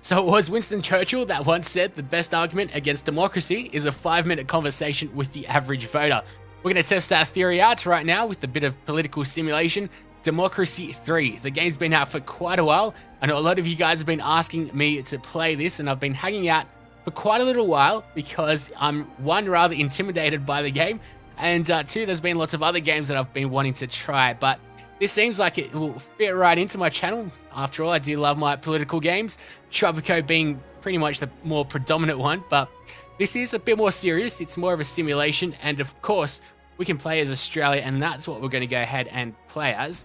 So it was Winston Churchill that once said the best argument against democracy is a 5-minute conversation with the average voter. We're going to test that theory out right now with a bit of political simulation. Democracy 3. The game's been out for quite a while. I know a lot of you guys have been asking me to play this, and I've been hanging out for quite a little while because I'm, one, rather intimidated by the game, and two, there's been lots of other games that I've been wanting to try, but this seems like it will fit right into my channel. After all, I do love my political games, Tropico being pretty much the more predominant one, but this is a bit more serious. It's more of a simulation, and of course, we can play as Australia, and that's what we're going to go ahead and play as.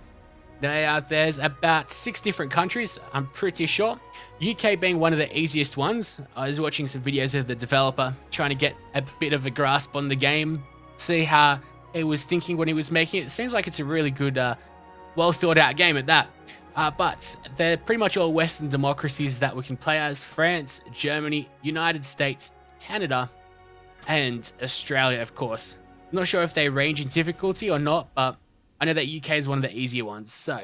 Now, there's about 6 different countries, I'm pretty sure. UK being one of the easiest ones. I was watching some videos of the developer, trying to get a bit of a grasp on the game, see how he was thinking when he was making it. It seems like it's a really good, well thought out game at that. But they're pretty much all Western democracies that we can play as. France, Germany, United States, Canada, and Australia, of course. I'm not sure if they range in difficulty or not, but I know that UK is one of the easier ones. So,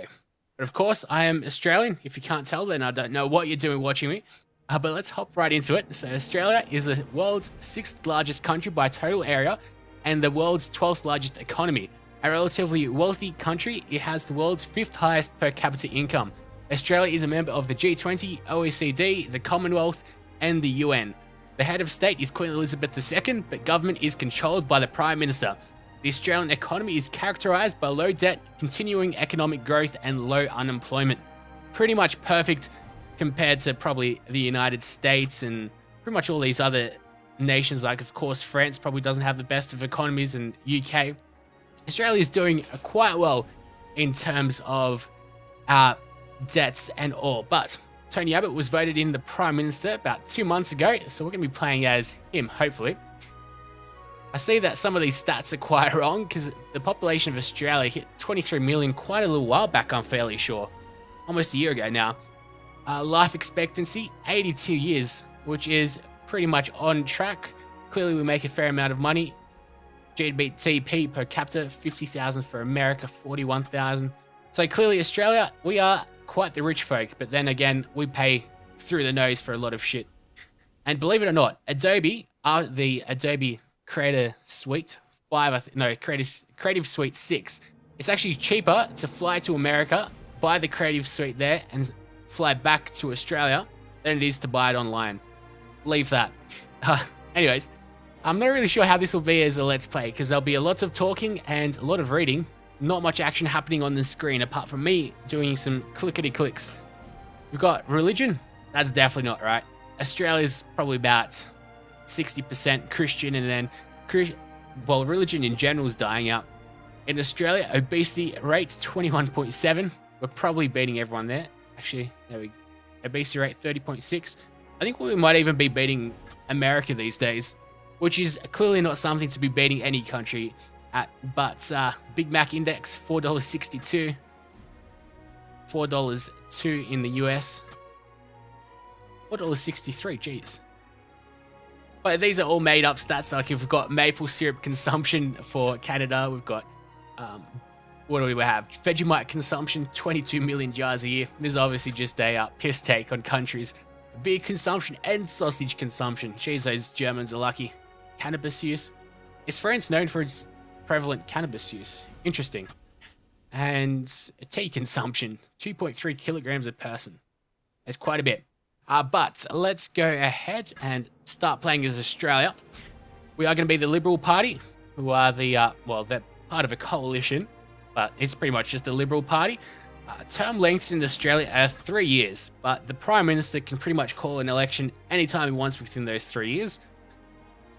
but of course, I am Australian. If you can't tell, then I don't know what you're doing watching me. But let's hop right into it. So Australia is the world's 6th largest country by total area and the world's 12th largest economy. A relatively wealthy country, it has the world's 5th highest per capita income. Australia is a member of the G20, OECD, the Commonwealth, and the UN. The head of state is Queen Elizabeth II, but government is controlled by the Prime Minister. The Australian economy is characterised by low debt, continuing economic growth, and low unemployment. Pretty much perfect compared to probably the United States and pretty much all these other nations. Like, of course, France probably doesn't have the best of economies, and UK. Australia is doing quite well in terms of debts and all, but Tony Abbott was voted in the Prime Minister about 2 months ago, so we're going to be playing as him, hopefully. I see that some of these stats are quite wrong, because the population of Australia hit 23 million quite a little while back, I'm fairly sure. Almost a year ago now. Life expectancy, 82 years, which is pretty much on track. Clearly we make a fair amount of money. GDP per capita, 50,000 for America, 41,000. So clearly Australia, we are quite the rich folk, but then again, we pay through the nose for a lot of shit. And believe it or not, Adobe, the Adobe Creator Suite 5, Creative Suite 6, it's actually cheaper to fly to America, buy the Creative Suite there, and fly back to Australia than it is to buy it online. Leave that. Anyways, I'm not really sure how this will be as a Let's Play, because there'll be lots of talking and a lot of reading. Not much action happening on the screen apart from me doing some clickety-clicks. We've got religion. That's definitely not right. Australia's probably about 60% Christian, and then, well, religion in general is dying out. In Australia, obesity rate's 21.7. We're probably beating everyone there. Actually, there we go. Obesity rate 30.6. I think we might even be beating America these days, which is clearly not something to be beating any country at. But Big Mac Index, $4.62. $4.02 in the US. $4.63, jeez. But these are all made up stats. Like, if we've got maple syrup consumption for Canada, we've got, what do we have? Vegemite consumption, 22 million jars a year. This is obviously just a piss take on countries. Beer consumption and sausage consumption. Jeez, those Germans are lucky. Cannabis use. Is France known for its prevalent cannabis use? Interesting. And tea consumption, 2.3 kilograms a person. That's quite a bit. But let's go ahead and start playing as Australia. We are going to be the Liberal Party, who are the, well, they're part of a coalition, but it's pretty much just the Liberal Party. Term lengths in Australia are 3 years, but the Prime Minister can pretty much call an election anytime he wants within those 3 years,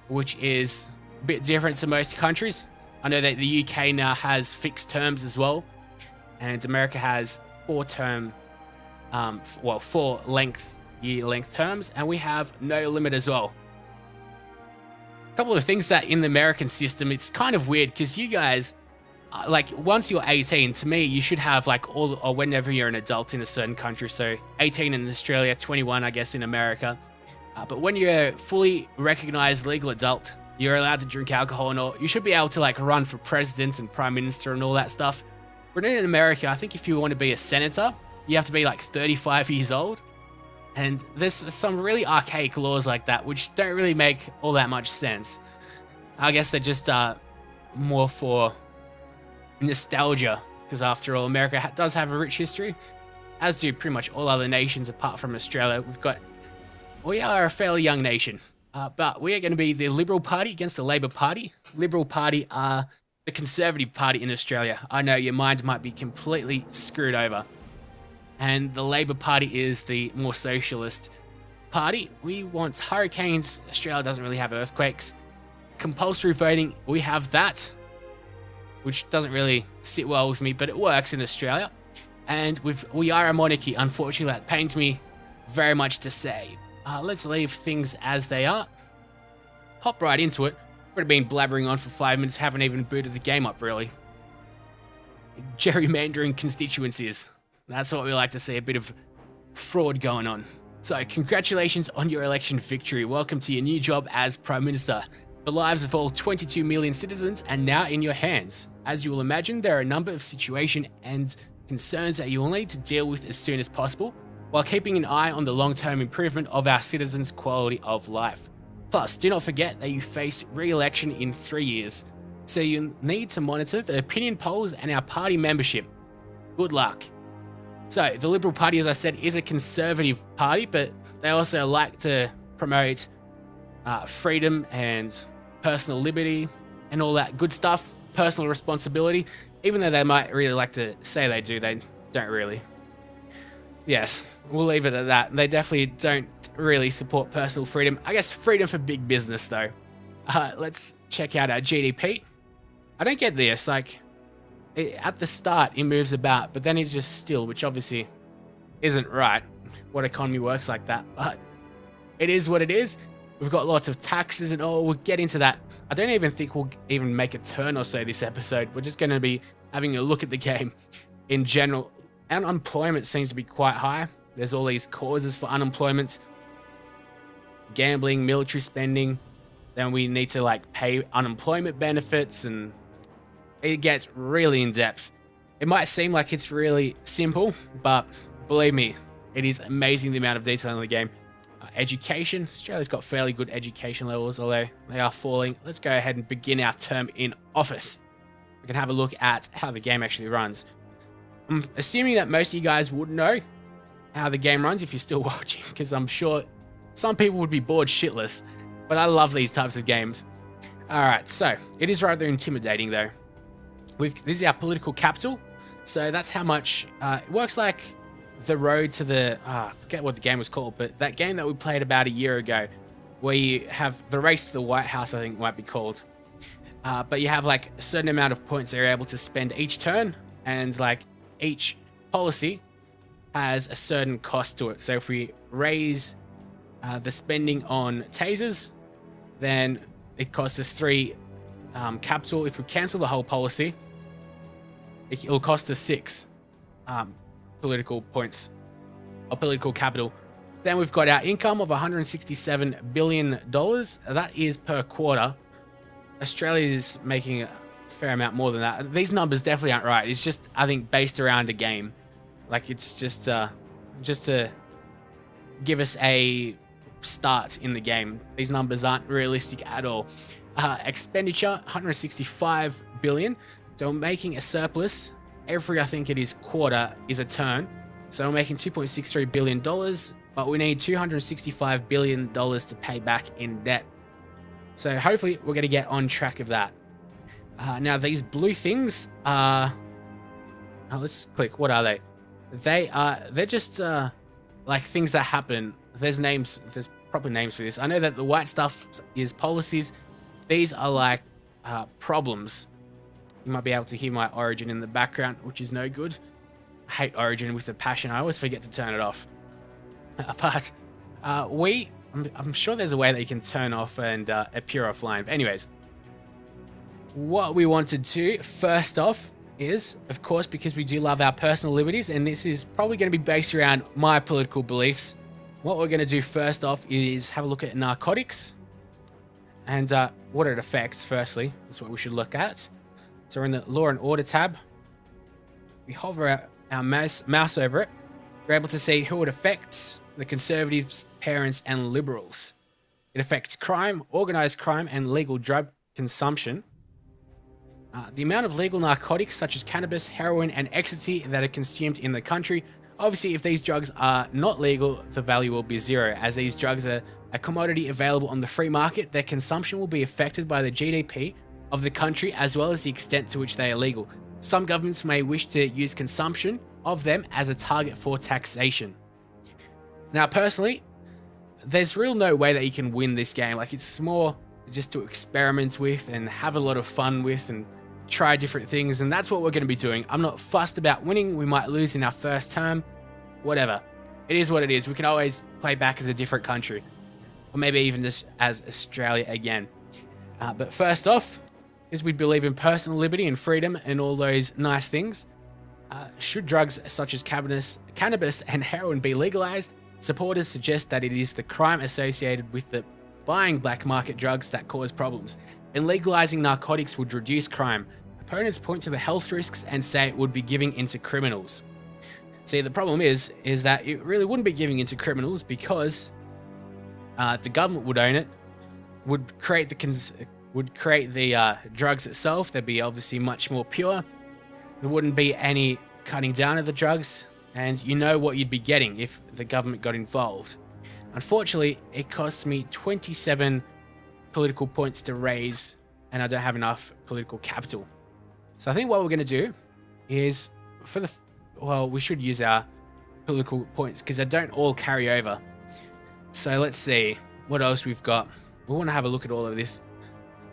which is a bit different to most countries. I know that the UK now has fixed terms as well, and America has 4 year length terms, and we have no limit as well. A couple of things that in the American system, it's kind of weird because you guys, like, once you're 18, to me, you should have like all, or whenever you're an adult in a certain country. So 18 in Australia, 21, I guess, in America. But when you're a fully recognized legal adult, you're allowed to drink alcohol and all. You should be able to like run for president and prime minister and all that stuff. But in America, I think if you want to be a senator, you have to be like 35 years old. And there's some really archaic laws like that which don't really make all that much sense. I guess they're just more for nostalgia, because after all, America does have a rich history, as do pretty much all other nations apart from Australia. We are a fairly young nation, but we are going to be the Liberal Party against the Labor Party. Liberal Party are the Conservative Party in Australia. I know your mind might be completely screwed over. And the Labor Party is the more socialist party. We want hurricanes. Australia doesn't really have earthquakes. Compulsory voting, we have that, which doesn't really sit well with me, but it works in Australia. And we are a monarchy. Unfortunately, that pains me very much to say. Let's leave things as they are. Hop right into it. We've been blabbering on for 5 minutes, haven't even booted the game up, really. Gerrymandering constituencies. That's what we like to see, a bit of fraud going on. So, congratulations on your election victory. Welcome to your new job as Prime Minister. The lives of all 22 million citizens are now in your hands. As you will imagine, there are a number of situations and concerns that you will need to deal with as soon as possible, while keeping an eye on the long-term improvement of our citizens' quality of life. Plus, do not forget that you face re-election in 3 years, so you need to monitor the opinion polls and our party membership. Good luck. So, the Liberal Party, as I said, is a conservative party, but they also like to promote freedom and personal liberty and all that good stuff, personal responsibility. Even though they might really like to say they do, they don't really. Yes, we'll leave it at that. They definitely don't really support personal freedom. I guess freedom for big business, though. Let's check out our GDP. I don't get this, like, at the start, it moves about, but then it's just still, which obviously isn't right. What economy works like that, but it is what it is. We've got lots of taxes and all. We'll get into that. I don't even think we'll even make a turn or so this episode. We're just going to be having a look at the game in general. Unemployment seems to be quite high. There's all these causes for unemployment. Gambling, military spending. Then we need to like pay unemployment benefits, and it gets really in depth. It might seem like it's really simple, but believe me, it is amazing the amount of detail in the game. Education. Australia's got fairly good education levels, although they are falling. Let's go ahead and begin our term in office. We can have a look at how the game actually runs. I'm assuming that most of you guys would know how the game runs if you're still watching, because I'm sure some people would be bored shitless, but I love these types of games. Alright, so it is rather intimidating though. This is our political capital, so that's how much it works like the road to the I forget what the game was called, but that game that we played about a year ago, where you have the race to the White House, I think it might be called. But you have like a certain amount of points that you're able to spend each turn, and like each policy has a certain cost to it. So if we raise the spending on tasers, then it costs us 3 capital. If we cancel the whole policy, it'll cost us 6 political points or political capital. Then we've got our income of $167 billion. That is per quarter. Australia is making a fair amount more than that. These numbers definitely aren't right. It's just, I think, based around a game. Like, it's just to give us a start in the game. These numbers aren't realistic at all. Expenditure, $165 billion. So we're making a surplus every, I think it is, quarter is a turn. So we're making $2.63 billion, but we need $265 billion to pay back in debt. So hopefully we're going to get on track of that. Now these blue things are, let's click, what are they? They're just like things that happen. There's proper names for this. I know that the white stuff is policies. These are like problems. You might be able to hear my Origin in the background, which is no good. I hate Origin with a passion. I always forget to turn it off. But I'm sure there's a way that you can turn off and appear offline. But anyways, what we want to do first off is, of course, because we do love our personal liberties, and this is probably going to be based around my political beliefs, what we're going to do first off is have a look at narcotics and what it affects. Firstly, that's what we should look at. So we're in the Law and Order tab. We hover our mouse over it. We're able to see who it affects. the Conservatives, parents, and Liberals. It affects crime, organised crime, and legal drug consumption. The amount of legal narcotics such as cannabis, heroin, and ecstasy that are consumed in the country. Obviously, if these drugs are not legal, the value will be zero. As these drugs are a commodity available on the free market, their consumption will be affected by the GDP of the country as well as the extent to which they are legal. Some governments may wish to use consumption of them as a target for taxation. Now, personally, there's real no way that you can win this game. Like, it's more just to experiment with and have a lot of fun with and try different things, and that's what we're going to be doing. I'm not fussed about winning. We might lose in our first term, whatever. It is what it is. We can always play back as a different country, or maybe even just as Australia again. But first off, is we believe in personal liberty and freedom and all those nice things. Should drugs such as cannabis and heroin be legalized? Supporters suggest that it is the crime associated with the buying black market drugs that cause problems, and legalizing narcotics would reduce crime. Opponents point to the health risks and say it would be giving into criminals. See, the problem is that it really wouldn't be giving into criminals because the government would own it, would create the drugs itself. They'd be obviously much more pure. There wouldn't be any cutting down of the drugs, and you know what you'd be getting if the government got involved. Unfortunately, it costs me 27 political points to raise, and I don't have enough political capital. So I think what we're going to do is, we should use our political points because they don't all carry over. So let's see what else we've got. We want to have a look at all of this.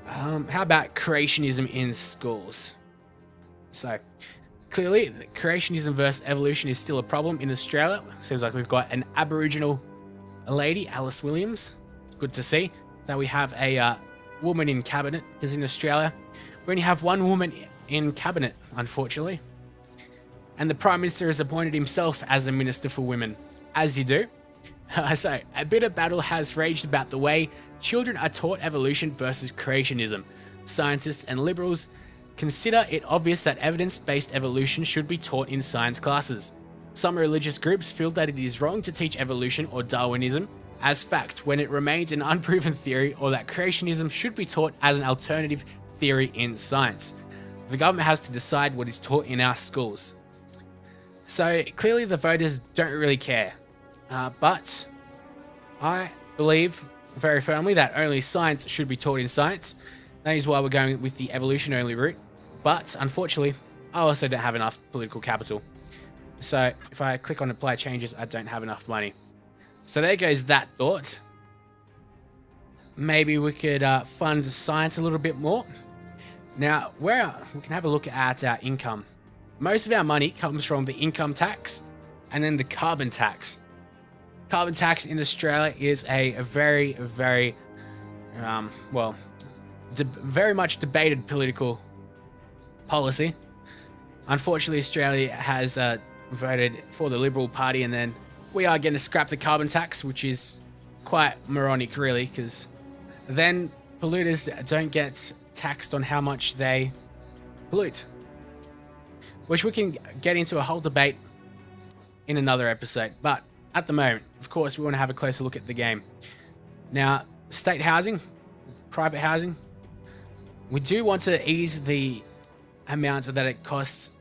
How about creationism in schools? So clearly, creationism versus evolution is still a problem in Australia. Seems like we've got an Aboriginal lady, Alice Williams. Good to see that we have a woman in cabinet, because in Australia we only have one woman in cabinet, unfortunately. And the Prime Minister has appointed himself as a Minister for Women, as you do. So, a bit of battle has raged about the way children are taught evolution versus creationism. Scientists and liberals consider it obvious that evidence-based evolution should be taught in science classes. Some religious groups feel that it is wrong to teach evolution or Darwinism as fact when it remains an unproven theory, or that creationism should be taught as an alternative theory in science. The government has to decide what is taught in our schools. So clearly the voters don't really care. But I believe very firmly that only science should be taught in science. That is why we're going with the evolution only route. But unfortunately, I also don't have enough political capital. So if I click on apply changes, I don't have enough money. So there goes that thought. Maybe we could fund science a little bit more. Now, we can have a look at our income. Most of our money comes from the income tax and then the carbon tax. Carbon tax in Australia is a very, very, very much debated political policy. Unfortunately, Australia has voted for the Liberal Party, and then we are going to scrap the carbon tax, which is quite moronic, really, because then polluters don't get taxed on how much they pollute, which we can get into a whole debate in another episode. But at the moment, of course, we want to have a closer look at the game. Now, state housing, private housing, we do want to ease the amount that it costs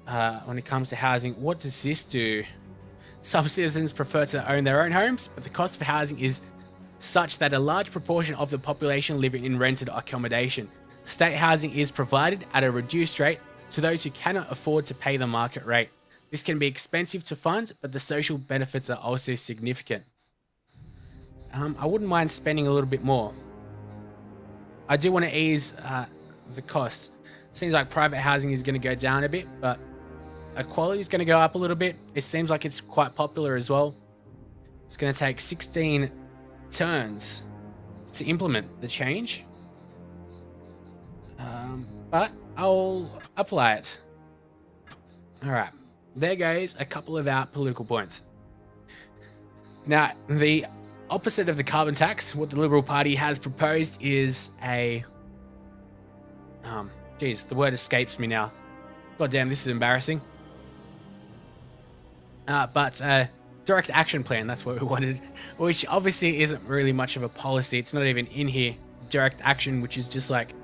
when it comes to housing. What does this do? Some citizens prefer to own their own homes, but the cost of housing is such that a large proportion of the population live in rented accommodation. State housing is provided at a reduced rate to those who cannot afford to pay the market rate. This can be expensive to fund, but the social benefits are also significant. I wouldn't mind spending a little bit more. I do want to ease the costs. Seems like private housing is going to go down a bit, but equality is going to go up a little bit. It seems like it's quite popular as well. It's going to take 16 turns to implement the change. But I'll apply it. All right. There goes a couple of our political points. Now, the opposite of the carbon tax, what the Liberal Party has proposed is a... geez, the word escapes me now. God damn, this is embarrassing. But direct action plan, that's what we wanted, which obviously isn't really much of a policy. It's not even in here. Direct action, which is just like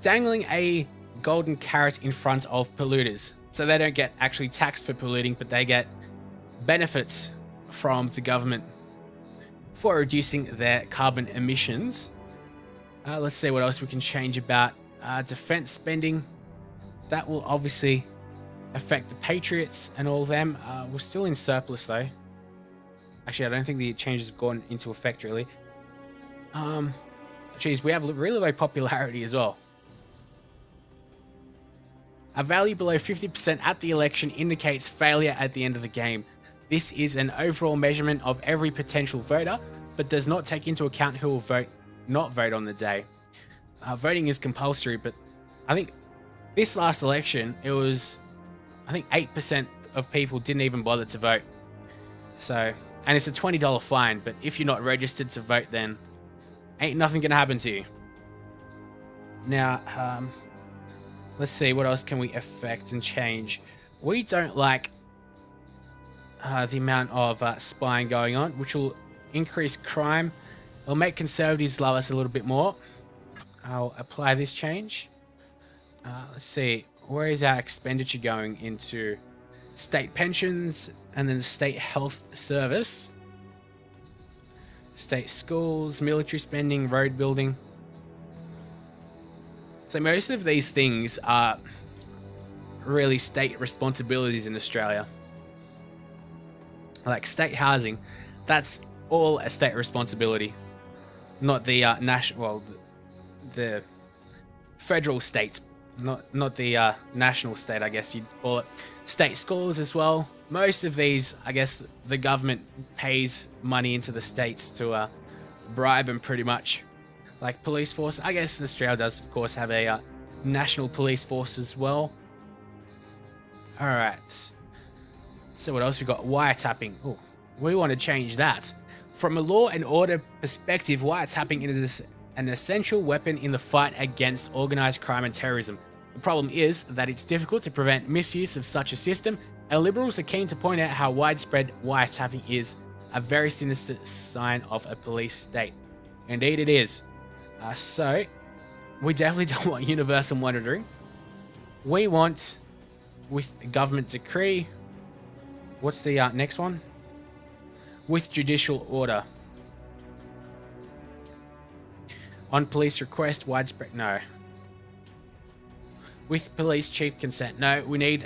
dangling a golden carrot in front of polluters. So they don't get actually taxed for polluting, but they get benefits from the government for reducing their carbon emissions. Let's see what else we can change about defense spending. That will obviously affect the Patriots and all of them. We're still in surplus though. Actually, I don't think the changes have gone into effect really. Geez, we have really low popularity as well. A value below 50% at the election indicates failure at the end of the game. This is an overall measurement of every potential voter, but does not take into account who will not vote on the day. Voting is compulsory, but I think this last election, it was, I think 8% of people didn't even bother to vote. So, and it's a $20 fine, but if you're not registered to vote, then ain't nothing gonna happen to you. Now, let's see, what else can we affect and change? We don't like the amount of spying going on, which will increase crime. It'll make conservatives love us a little bit more. I'll apply this change. Let's see, where is our expenditure going into? State pensions and then the state health service. State schools, military spending, road building. So most of these things are really state responsibilities in Australia. Like state housing, that's all a state responsibility, not the the federal state, not the national state, I guess you'd call it. State schools as well. Most of these, I guess, the government pays money into the states to bribe them pretty much. Like police force, I guess Australia does, of course, have a national police force as well. All right. So what else we got? Wiretapping. Oh, we want to change that. From a law and order perspective, wiretapping is an essential weapon in the fight against organized crime and terrorism. The problem is that it's difficult to prevent misuse of such a system, and liberals are keen to point out how widespread wiretapping is a very sinister sign of a police state. Indeed it is. So, we definitely don't want universal monitoring. We want, with government decree, what's the next one? With judicial order. On police request, widespread, no. With police chief consent, no. We need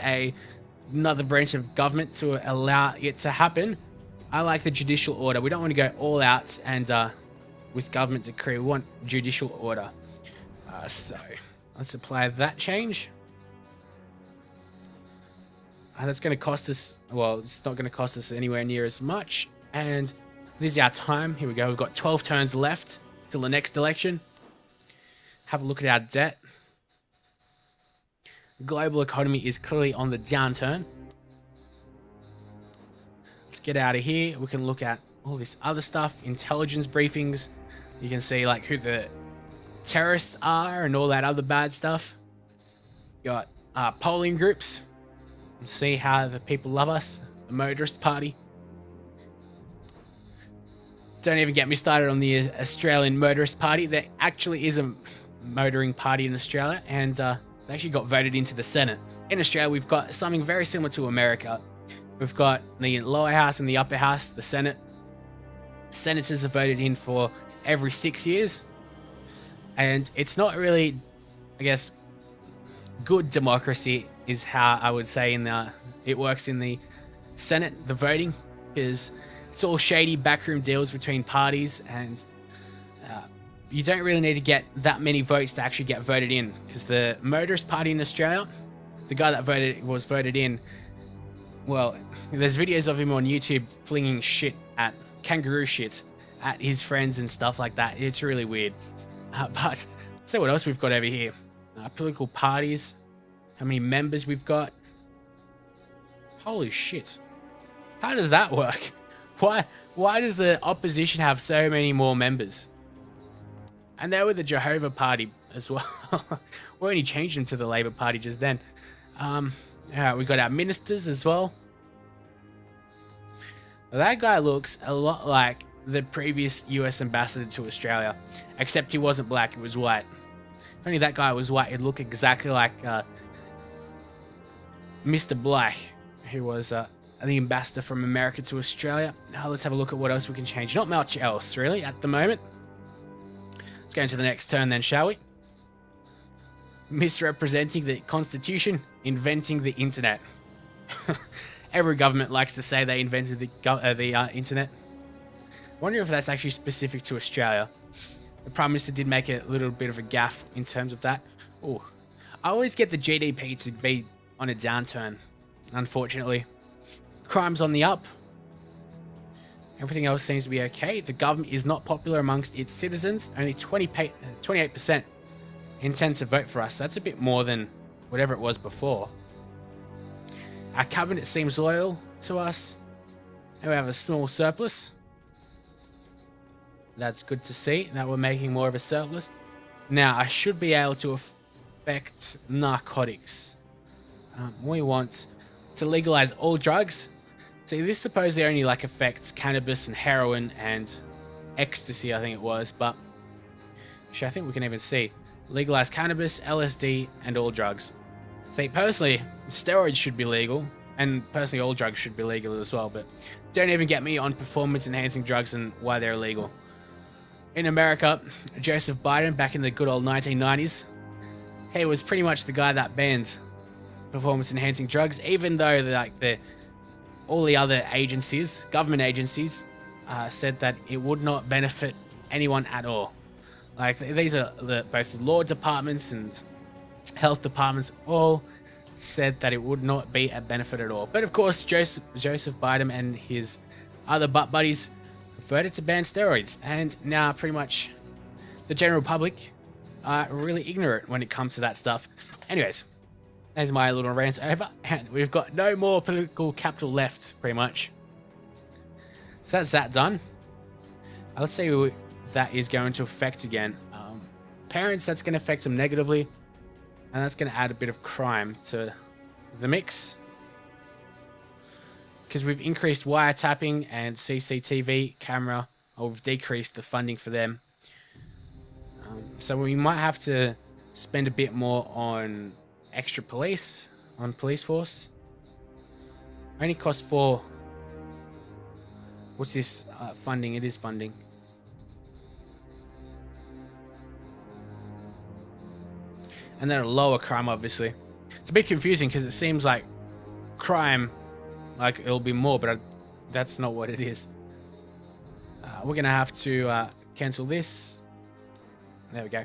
another branch of government to allow it to happen. I like the judicial order. We don't want to go all out and with government decree. We want judicial order. So let's apply that change. That's going to cost us, well, it's not going to cost us anywhere near as much. And this is our time. Here we go. We've got 12 turns left till the next election. Have a look at our debt. Global economy is clearly on the downturn. Let's get out of here. We can look at all this other stuff, intelligence briefings. You can see like who the terrorists are and all that other bad stuff. You got polling groups. See how the people love us. The motorist party. Don't even get me started on the Australian motorist party. There actually is a motoring party in Australia, and they actually got voted into the Senate. In Australia, we've got something very similar to America. We've got the lower house and the upper house, the Senate. Senators are voted in for every 6 years. And it's not really, I guess, good democracy is how I would say it works in the Senate, the voting, because it's all shady backroom deals between parties, and you don't really need to get that many votes to actually get voted in, because the motorist party in Australia, the guy that was voted in, well, there's videos of him on YouTube flinging kangaroo shit at his friends and stuff like that. It's really weird. But see what else we've got over here. Political parties, how many members we've got. Holy shit. How does that work? Why does the opposition have so many more members? And they were the Jehovah Party as well. We only changed them to the Labour Party just then. Alright, we got our ministers as well. Well, that guy looks a lot like the previous US ambassador to Australia, except he wasn't black, he was white. If only that guy was white, he'd look exactly like Mr. Black, who was the ambassador from America to Australia. Now let's have a look at what else we can change. Not much else, really, at the moment. Let's go into the next turn then, shall we? Misrepresenting the Constitution, inventing the internet. Every government likes to say they invented the internet. I wonder if that's actually specific to Australia. The Prime Minister did make a little bit of a gaffe in terms of that. Oh, I always get the GDP to be on a downturn, unfortunately. Crime's on the up. Everything else seems to be okay. The government is not popular amongst its citizens. Only 28% intend to vote for us. That's a bit more than whatever it was before. Our cabinet seems loyal to us. And we have a small surplus. That's good to see that we're making more of a surplus. Now, I should be able to affect narcotics. We want to legalize all drugs. See, this supposedly only like affects cannabis and heroin and ecstasy, I think it was, but actually, I think we can even see legalize cannabis, LSD, and all drugs. See, personally, steroids should be legal, and personally, all drugs should be legal as well, but don't even get me on performance-enhancing drugs and why they're illegal. In America, Joseph Biden, back in the good old 1990s, he was pretty much the guy that banned performance-enhancing drugs, even though all the other agencies, government agencies, said that it would not benefit anyone at all. Like, these are both law departments and health departments all said that it would not be a benefit at all. But of course, Joseph Biden and his other butt buddies voted to ban steroids, and now pretty much the general public are really ignorant when it comes to that stuff. Anyways, there's my little rant over, and we've got no more political capital left, pretty much. So that's that done. Let's see who that is going to affect again. Parents, that's going to affect them negatively, and that's going to add a bit of crime to the mix. Because we've increased wiretapping and CCTV camera, or we've decreased the funding for them. So we might have to spend a bit more on extra police, on police force. Only cost 4. What's this? Funding. It is funding. And then a lower crime, obviously. It's a bit confusing because it seems like crime, like it'll be more, but that's not what it is. We're going to have to cancel this. There we go.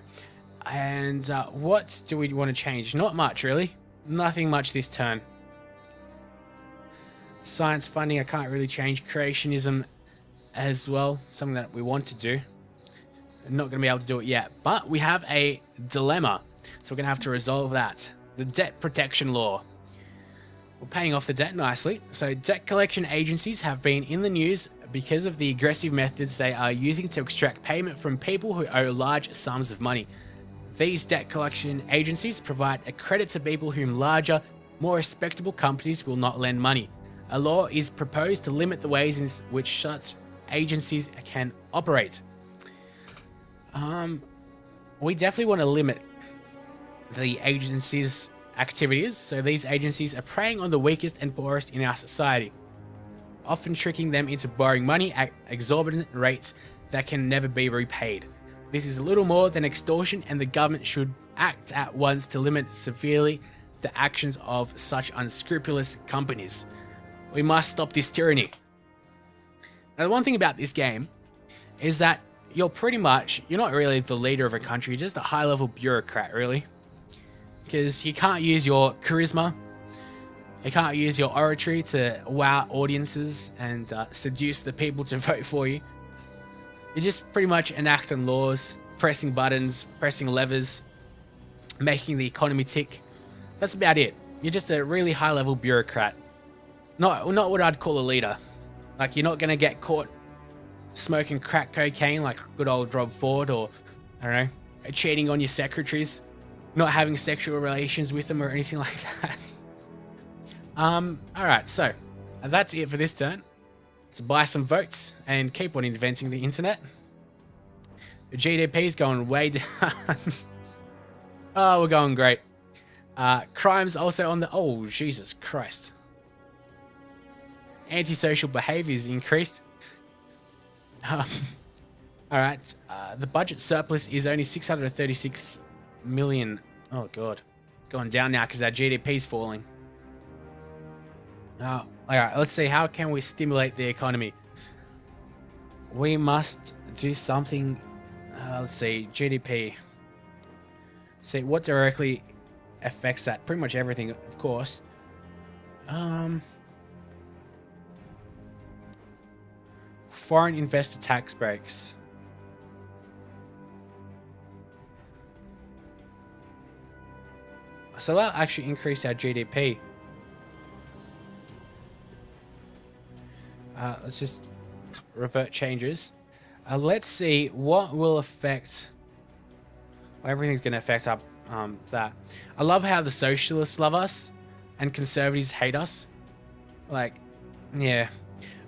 And what do we want to change? Not much, really. Nothing much this turn. Science funding, I can't really change. Creationism as well, something that we want to do. I'm not going to be able to do it yet, but we have a dilemma. So we're going to have to resolve that. The debt protection law. We're paying off the debt nicely. So debt collection agencies have been in the news because of the aggressive methods they are using to extract payment from people who owe large sums of money. These debt collection agencies provide a credit to people whom larger, more respectable companies will not lend money. A law is proposed to limit the ways in which such agencies can operate. We definitely want to limit the agencies' activities, so these agencies are preying on the weakest and poorest in our society, often tricking them into borrowing money at exorbitant rates that can never be repaid. This is little more than extortion, and the government should act at once to limit severely the actions of such unscrupulous companies. We must stop this tyranny. Now, the one thing about this game is that you're not really the leader of a country, you're just a high-level bureaucrat, really. Because you can't use your charisma, you can't use your oratory to wow audiences and seduce the people to vote for you. You're just pretty much enacting laws, pressing buttons, pressing levers, making the economy tick. That's about it. You're just a really high-level bureaucrat. Not what I'd call a leader. Like, you're not going to get caught smoking crack cocaine like good old Rob Ford, or, I don't know, cheating on your secretaries, not having sexual relations with them or anything like that. Alright, so that's it for this turn. Let's buy some votes and keep on inventing the internet. The GDP is going way down. Oh, we're going great. Crime's also on the... Oh, Jesus Christ. Antisocial behaviors increased. Alright, the budget surplus is only 636 million. Oh, God. It's going down now because our GDP's falling. Alright, let's see. How can we stimulate the economy? We must do something. Let's see. GDP. See, what directly affects that? Pretty much everything, of course. Foreign investor tax breaks. So that'll actually increase our GDP. Let's just revert changes. Let's see what will affect. Well, everything's going to affect up that. I love how the socialists love us and conservatives hate us. Like, yeah.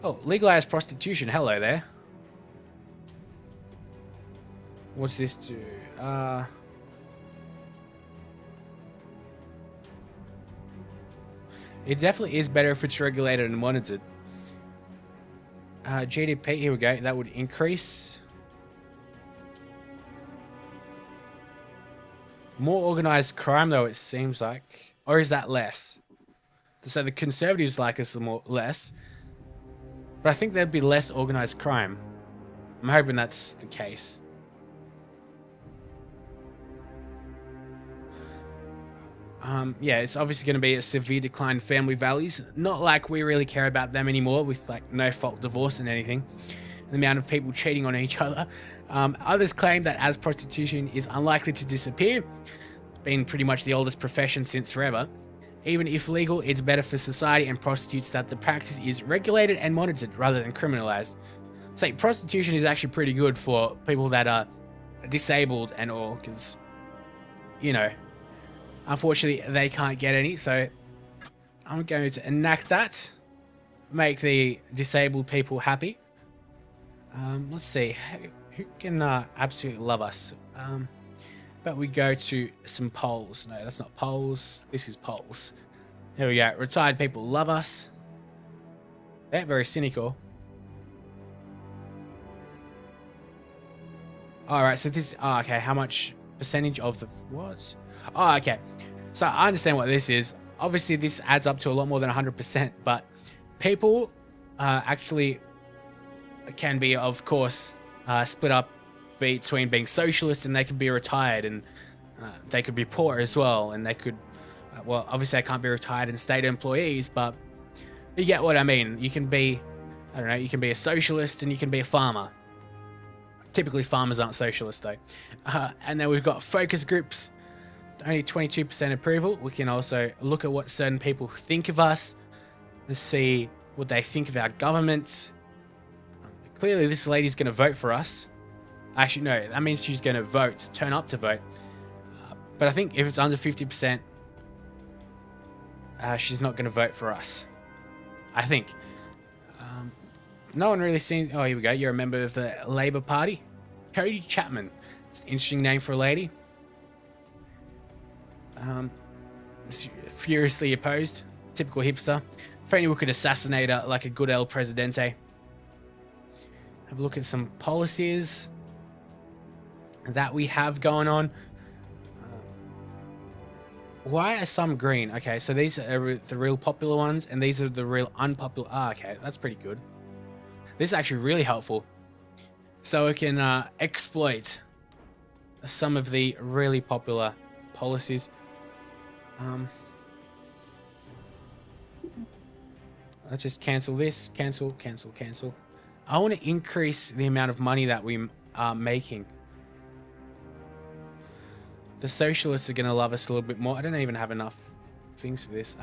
Oh, legalize prostitution. Hello there. What's this do? It definitely is better if it's regulated and monitored. GDP, here we go. That would increase. More organized crime, though, it seems like. Or is that less? So the conservatives like us less. But I think there'd be less organized crime. I'm hoping that's the case. Yeah, it's obviously going to be a severe decline in family values. Not like we really care about them anymore with like no fault divorce and anything. The amount of people cheating on each other. Others claim that as prostitution is unlikely to disappear, it's been pretty much the oldest profession since forever. Even if legal, it's better for society and prostitutes that the practice is regulated and monitored rather than criminalized. So prostitution is actually pretty good for people that are disabled and all, because, you know, unfortunately they can't get any. So I'm going to enact that, make the disabled people happy. Let's see, who can absolutely love us? But we go to some polls. No, that's not polls. This is polls. Here we go. Retired people love us. They're very cynical. Alright, so this is... Oh, okay, how much percentage of the... What? Oh, okay. So I understand what this is. Obviously, this adds up to a lot more than 100%, but people actually can be, of course, split up between being socialists, and they could be retired, and they could be poor as well, and they could, well, obviously they can't be retired and state employees, but you get what I mean. You can be, I don't know, you can be a socialist and you can be a farmer. Typically farmers aren't socialists though. And then we've got focus groups, only 22% approval. We can also look at what certain people think of us. Let's see what they think of our government. Clearly this lady's going to vote for us. Actually, no, that means she's going to vote, turn up to vote. But I think if it's under 50%, she's not going to vote for us. I think. No one really seems... Oh, here we go. You're a member of the Labour Party. Cody Chapman. It's an interesting name for a lady. Furiously opposed. Typical hipster. If only we could assassinate her like a good El Presidente. Have a look at some policies that we have going on. Why are some green? Okay, so these are the real popular ones, and these are the real unpopular. Ah, okay, that's pretty good. This is actually really helpful. So we can exploit some of the really popular policies. Let's just cancel this. Cancel, cancel, cancel. I want to increase the amount of money that we are making. The socialists are going to love us a little bit more. I don't even have enough things for this.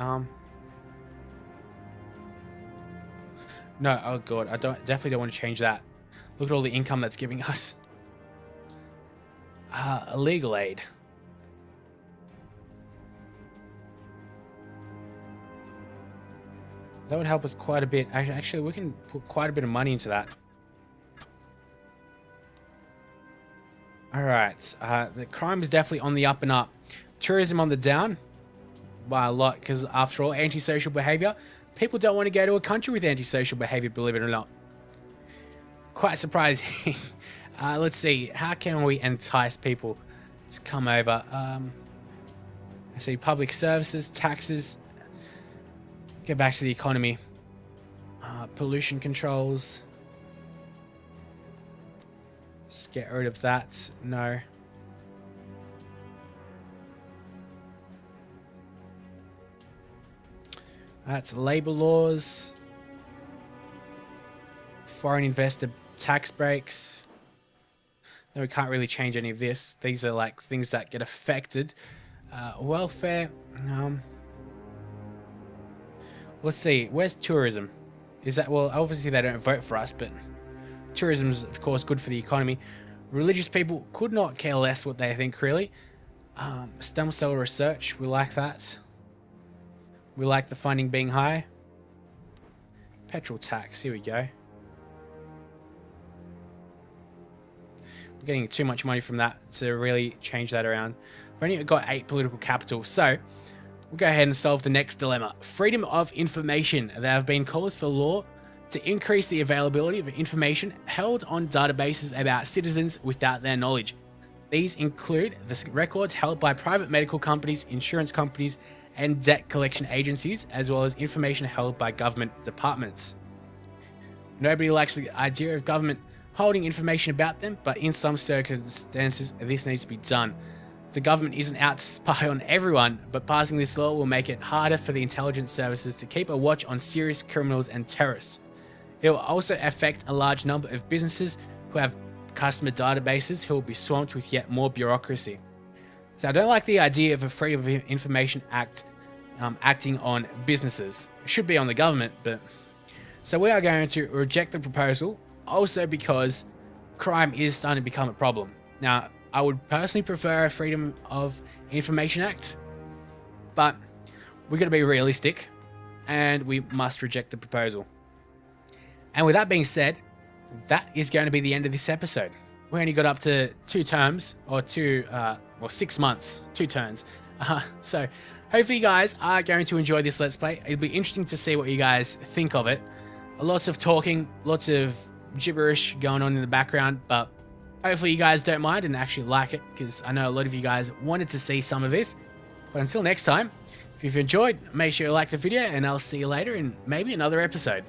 No, oh god, I definitely don't want to change that. Look at all the income that's giving us. Legal aid. That would help us quite a bit. Actually, we can put quite a bit of money into that. Alright, the crime is definitely on the up and up. Tourism on the down by a lot, because after all, antisocial behavior. People don't want to go to a country with antisocial behavior, believe it or not. Quite surprising. Let's see, how can we entice people to come over? I see public services, taxes. Get back to the economy. Pollution controls. Just get rid of that. No. That's labor laws. Foreign investor tax breaks. No, we can't really change any of this. These are like things that get affected. Welfare. Let's see. Where's tourism? Is that, well, obviously they don't vote for us, but tourism's of course good for the economy. Religious people could not care less what they think, really. Stem cell research, we like that. We like the funding being high. Petrol tax, here we go. We're getting too much money from that to really change that around. We've only got 8 political capital, so we'll go ahead and solve the next dilemma. Freedom of information. There have been calls for law to increase the availability of information held on databases about citizens without their knowledge. These include the records held by private medical companies, insurance companies, and debt collection agencies, as well as information held by government departments. Nobody likes the idea of government holding information about them, but in some circumstances, this needs to be done. The government isn't out to spy on everyone, but passing this law will make it harder for the intelligence services to keep a watch on serious criminals and terrorists. It will also affect a large number of businesses who have customer databases who will be swamped with yet more bureaucracy. So I don't like the idea of a Freedom of Information Act acting on businesses. It should be on the government, but... So we are going to reject the proposal, also because crime is starting to become a problem. Now, I would personally prefer a Freedom of Information Act, but we're going to be realistic, and we must reject the proposal. And with that being said, that is going to be the end of this episode. We only got up to 2 terms, or 6 months, 2 turns. So hopefully you guys are going to enjoy this Let's Play. It'll be interesting to see what you guys think of it. Lots of talking, lots of gibberish going on in the background, but hopefully you guys don't mind and actually like it, because I know a lot of you guys wanted to see some of this. But until next time, if you've enjoyed, make sure you like the video, and I'll see you later in maybe another episode.